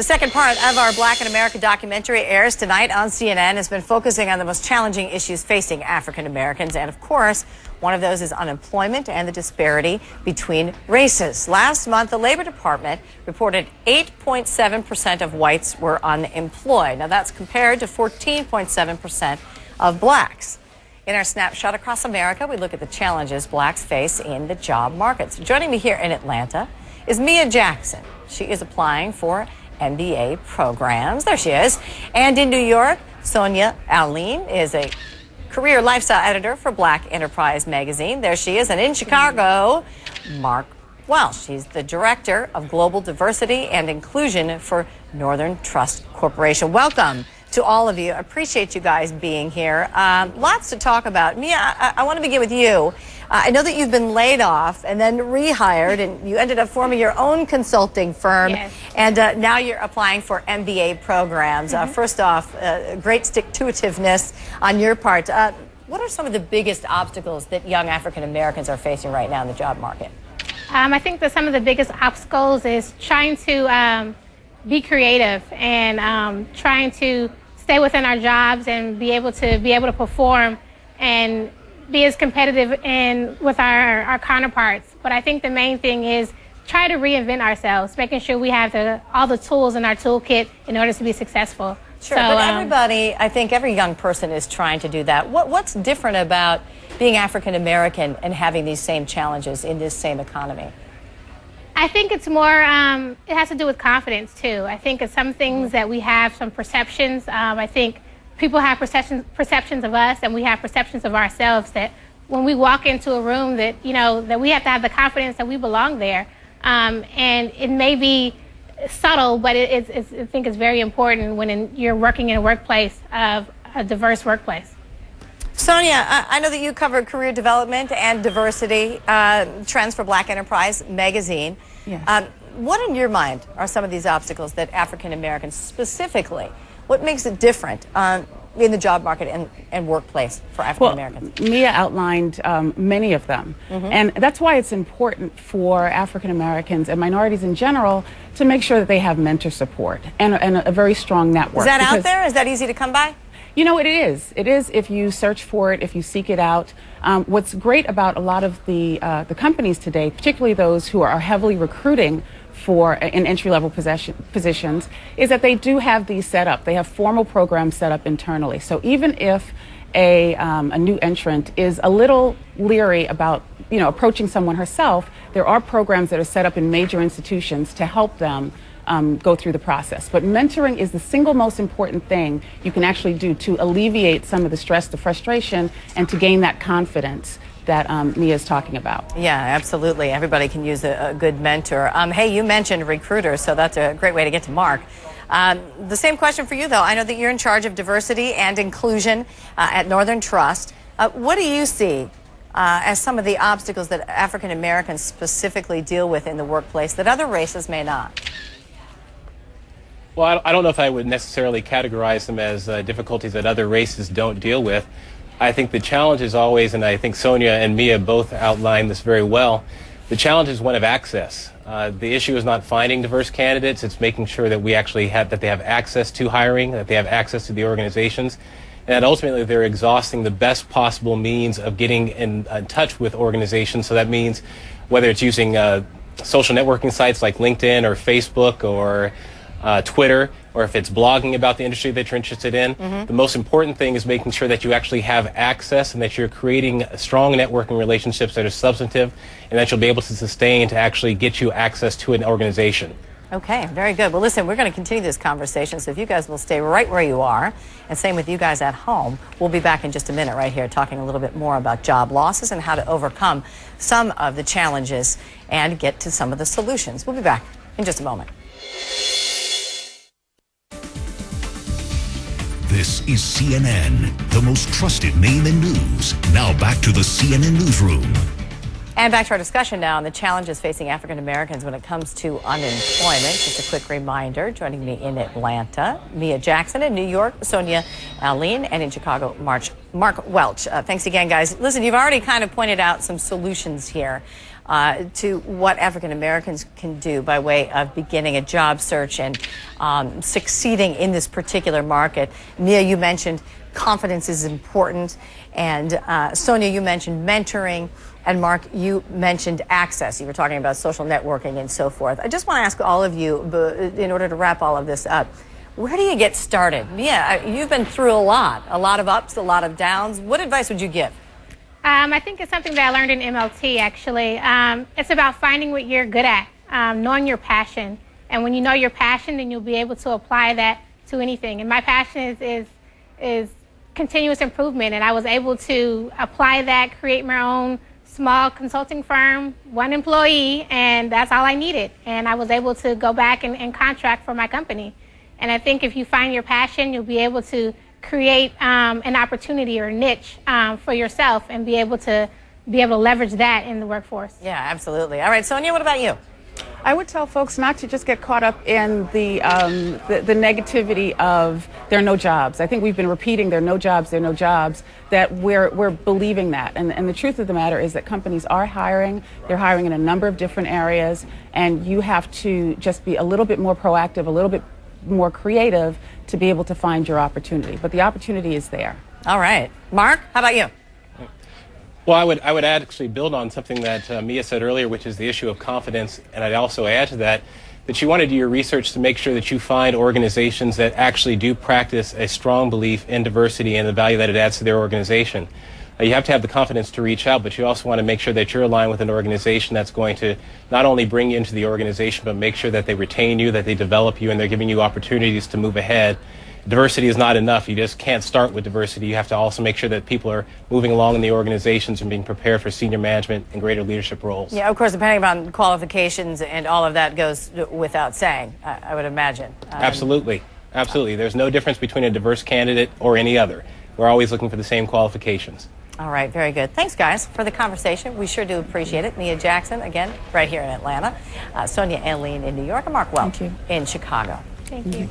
The second part of our Black in America documentary airs tonight on CNN. Has been focusing on the most challenging issues facing African Americans. And of course, one of those is unemployment and the disparity between races. Last month, the Labor Department reported 8.7% of whites were unemployed. Now that's compared to 14.7% of blacks. In our snapshot across America, we look at the challenges blacks face in the job markets. Joining me here in Atlanta is Mia Jackson. She is applying for MBA programs. There she is. And in New York, Sonia Aline is a career lifestyle editor for Black Enterprise magazine. There she is. And in Chicago, Mark Welch. She's the director of global diversity and inclusion for Northern Trust Corporation. Welcome to all of you. I appreciate you guys being here. Lots to talk about. Mia, I want to begin with you. I know that you've been laid off and then rehired, and you ended up forming your own consulting firm. Yes. And now you're applying for MBA programs. First off, great stick-to-itiveness on your part. What are some of the biggest obstacles that young African Americans are facing right now in the job market? I think that some of the biggest obstacles is trying to be creative and trying to stay within our jobs and be able to perform and be as competitive with our counterparts. But I think the main thing is try to reinvent ourselves, making sure we have all the tools in our toolkit in order to be successful. Sure, but everybody, I think every young person is trying to do that. What's different about being African American and having these same challenges in this same economy? I think it's more, it has to do with confidence too. I think it's some things that we have, some perceptions. I think people have perceptions of us, and we have perceptions of ourselves, that when we walk into a room that, that we have to have the confidence that we belong there. And it may be subtle, but I think it's very important when you're working in a workplace, of a diverse workplace. Sonia, I know that you cover career development and diversity trends for Black Enterprise magazine. Yes. What in your mind are some of these obstacles that African Americans specifically, what makes it different in the job market and workplace for African Americans? Well, Mia outlined many of them. And that's why it's important for African Americans and minorities in general to make sure that they have mentor support and a very strong network. Is that out there? Is that easy to come by? You know, it is. It is if you search for it, if you seek it out. What's great about a lot of the companies today, particularly those who are heavily recruiting in entry-level positions, is that they do have these set up. They have formal programs set up internally. So even if a new entrant is a little leery about approaching someone herself, there are programs that are set up in major institutions to help them go through the process. But mentoring is the single most important thing you can actually do to alleviate some of the stress, the frustration, and to gain that confidence that Mia is talking about. Yeah, absolutely. Everybody can use a good mentor. Hey, you mentioned recruiters, so that's a great way to get to Mark. The same question for you, though. I know that you're in charge of diversity and inclusion at Northern Trust. What do you see as some of the obstacles that African Americans specifically deal with in the workplace that other races may not? Well, I don't know if I would necessarily categorize them as difficulties that other races don't deal with. I think the challenge is always, and I think Sonia and Mia both outlined this very well, the challenge is one of access. The issue is not finding diverse candidates, it's making sure that we actually that they have access to hiring, that they have access to the organizations, and that ultimately they're exhausting the best possible means of getting in touch with organizations. So that means whether it's using social networking sites like LinkedIn or Facebook or Twitter, or if it's blogging about the industry that you're interested in. The most important thing is making sure that you actually have access and that you're creating strong networking relationships that are substantive and that you'll be able to sustain to actually get you access to an organization. Okay, very good. Well, listen, we're going to continue this conversation, so if you guys will stay right where you are, and same with you guys at home, we'll be back in just a minute right here talking a little bit more about job losses and how to overcome some of the challenges and get to some of the solutions. We'll be back in just a moment. This is CNN, the most trusted name in news. Now back to the CNN Newsroom. And back to our discussion now on the challenges facing African Americans when it comes to unemployment. Just a quick reminder, joining me in Atlanta, Mia Jackson, in New York, Sonia Aline, and in Chicago, Mark Welch. Thanks again, guys. Listen, you've already kind of pointed out some solutions here. to what African Americans can do by way of beginning a job search and succeeding in this particular market. Mia, you mentioned confidence is important, and Sonia, you mentioned mentoring, and Mark, you mentioned access. You were talking about social networking and so forth. I just want to ask all of you, in order to wrap all of this up, where do you get started? Mia, you've been through a lot of ups, a lot of downs. What advice would you give? I think it's something that I learned in MLT, actually. It's about finding what you're good at, knowing your passion. And when you know your passion, then you'll be able to apply that to anything. And my passion is continuous improvement. And I was able to apply that, create my own small consulting firm, 1 employee, and that's all I needed. And I was able to go back and contract for my company. And I think if you find your passion, you'll be able to create an opportunity or a niche for yourself and be able to leverage that in the workforce. Yeah, absolutely. All right, Sonia, what about you? I would tell folks not to just get caught up in the negativity of there are no jobs. I think we've been repeating there are no jobs, that we're believing that. And the truth of the matter is that companies are hiring. They're hiring in a number of different areas, and you have to just be a little bit more proactive, a little bit more creative to be able to find your opportunity. But the opportunity is there. All right. Mark, how about you? Well, I would actually build on something that Mia said earlier, which is the issue of confidence, and I'd also add to that you want to do your research to make sure that you find organizations that actually do practice a strong belief in diversity and the value that it adds to their organization. You have to have the confidence to reach out, but you also want to make sure that you're aligned with an organization that's going to not only bring you into the organization, but make sure that they retain you, that they develop you, and they're giving you opportunities to move ahead. Diversity is not enough. You just can't start with diversity. You have to also make sure that people are moving along in the organizations and being prepared for senior management and greater leadership roles. Yeah, of course, depending on qualifications and all of that goes without saying, I would imagine. Absolutely. Absolutely. There's no difference between a diverse candidate or any other. We're always looking for the same qualifications. All right, very good. Thanks, guys, for the conversation. We sure do appreciate it. Mia Jackson, again, right here in Atlanta. Sonia Aileen in New York, and Mark Welch in Chicago. Thank you.